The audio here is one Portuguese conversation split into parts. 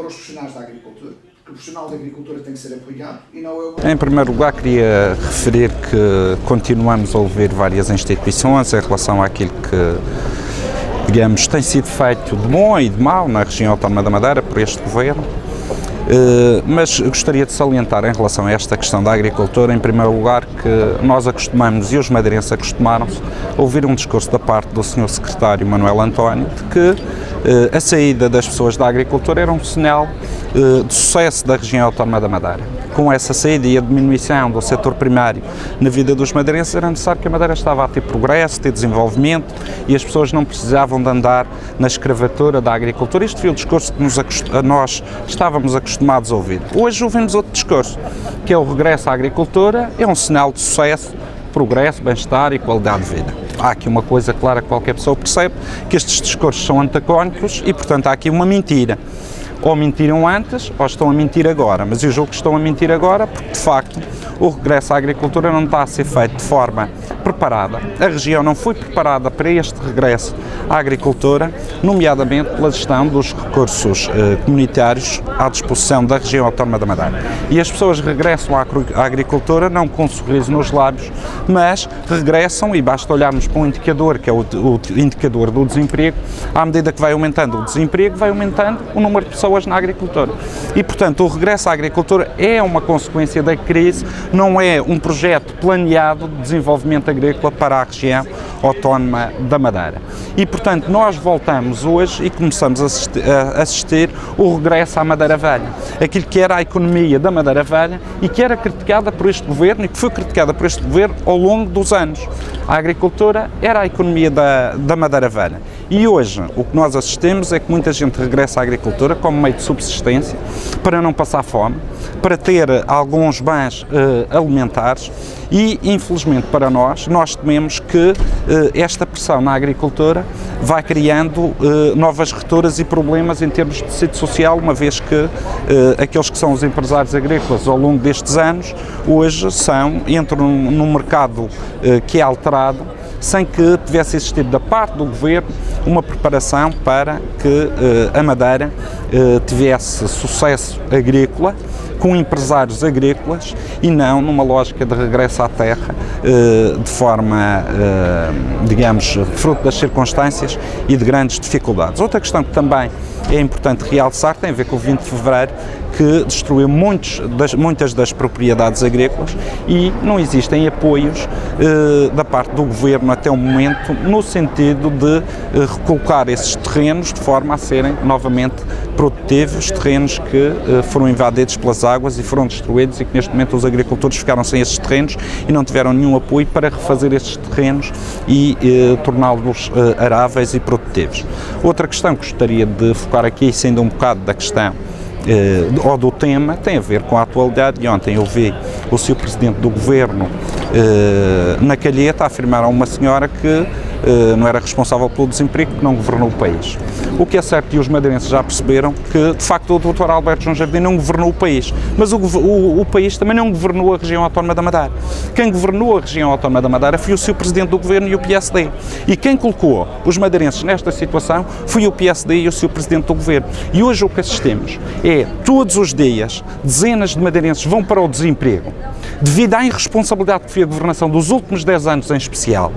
para os profissionais da agricultura, que o profissional da agricultura tem que ser apoiado e não é o... Em primeiro lugar, queria referir que continuamos a ouvir várias instituições em relação àquilo que, digamos, tem sido feito de bom e de mau na região autónoma da Madeira por este governo. Mas gostaria de salientar em relação a esta questão da agricultura, em primeiro lugar, que nós acostumamos, e os madeirenses acostumaram-se, a ouvir um discurso da parte do Sr. Secretário Manuel António, de que a saída das pessoas da agricultura era um sinal de sucesso da região autónoma da Madeira. Com essa saída e a diminuição do setor primário na vida dos madeirenses, era necessário que a Madeira estava a ter progresso, ter desenvolvimento e as pessoas não precisavam de andar na escravatura da agricultura. Este foi o discurso que nós estávamos acostumados a ouvir. Hoje ouvimos outro discurso, que é o regresso à agricultura, é um sinal de sucesso, progresso, bem-estar e qualidade de vida. Há aqui uma coisa clara que qualquer pessoa percebe, que estes discursos são antagónicos e, portanto, há aqui uma mentira. Ou mentiram antes, ou estão a mentir agora. Mas eu julgo que estão a mentir agora porque, de facto, o regresso à agricultura não está a ser feito de forma preparada. A região não foi preparada para este regresso à agricultura, nomeadamente pela gestão dos recursos comunitários à disposição da região autónoma da Madeira. E as pessoas regressam à agricultura não com um sorriso nos lábios, mas regressam, e basta olharmos para um indicador, que é o indicador do desemprego, à medida que vai aumentando o desemprego, vai aumentando o número de pessoas na agricultura. E, portanto, o regresso à agricultura é uma consequência da crise, não é um projeto planeado de desenvolvimento agrícola para a região autónoma da Madeira. E, portanto, nós voltamos hoje e começamos a assistir o regresso à Madeira Velha. Aquilo que era a economia da Madeira Velha e que era criticada por este governo e que foi criticada por este governo ao longo dos anos. A agricultura era a economia da Madeira Velha. E hoje o que nós assistimos é que muita gente regressa à agricultura como meio de subsistência, para não passar fome, para ter alguns bens alimentares e, infelizmente para nós tememos que esta pressão na agricultura vai criando novas rupturas e problemas em termos de tecido social, uma vez que aqueles que são os empresários agrícolas ao longo destes anos, hoje entram num mercado que é alterado, sem que tivesse existido da parte do governo uma preparação para que a Madeira tivesse sucesso agrícola, com empresários agrícolas e não numa lógica de regresso à terra de forma, digamos, fruto das circunstâncias e de grandes dificuldades. Outra questão que também é importante realçar tem a ver com o 20 de fevereiro, que destruiu muitas das propriedades agrícolas e não existem apoios da parte do governo até o momento no sentido de recolocar esses terrenos de forma a serem novamente produtivos, terrenos que foram invadidos pelas águas e foram destruídos e que neste momento os agricultores ficaram sem esses terrenos e não tiveram nenhum apoio para refazer esses terrenos e torná-los aráveis e produtivos. Outra questão que gostaria de focar aqui, sendo um bocado da questão ou do tema, tem a ver com a atualidade. E ontem eu vi o Sr. Presidente do Governo na Calheta afirmar a uma senhora que não era responsável pelo desemprego, que não governou o país. O que é certo, e os madeirenses já perceberam, que de facto o Dr. Alberto João Jardim não governou o país, mas o país também não governou a região autónoma da Madeira. Quem governou a região autónoma da Madeira foi o Sr. Presidente do Governo e o PSD. E quem colocou os madeirenses nesta situação foi o PSD e o Sr. Presidente do Governo. E hoje o que assistimos é, todos os dias, dezenas de madeirenses vão para o desemprego, devido à irresponsabilidade que foi a governação dos últimos 10 anos em especial,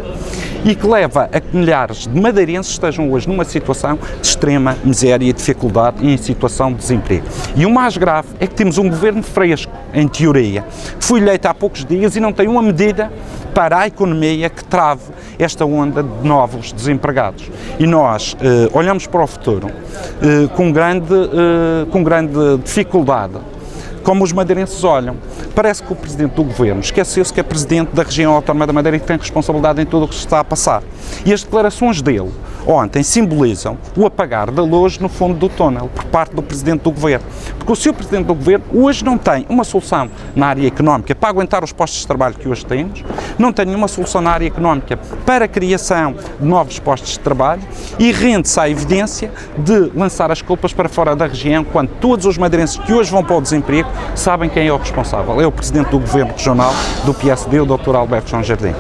e que leva a que milhares de madeirenses estejam hoje numa situação de extrema miséria e dificuldade e em situação de desemprego. E o mais grave é que temos um governo fresco, em teoria, que foi eleito há poucos dias e não tem uma medida para a economia que trave esta onda de novos desempregados. E nós olhamos para o futuro com grande dificuldade. Como os madeirenses olham, parece que o Presidente do Governo esqueceu-se que é Presidente da região autónoma da Madeira e que tem responsabilidade em tudo o que se está a passar. E as declarações dele ontem simbolizam o apagar da luz no fundo do túnel por parte do Presidente do Governo. Porque o Sr. Presidente do Governo hoje não tem uma solução na área económica para aguentar os postos de trabalho que hoje temos, não tem nenhuma solução na área económica para a criação de novos postos de trabalho e rende-se à evidência de lançar as culpas para fora da região, quando todos os madeirenses que hoje vão para o desemprego sabem quem é o responsável. É o Presidente do Governo Regional do PSD, o Dr. Alberto João Jardim.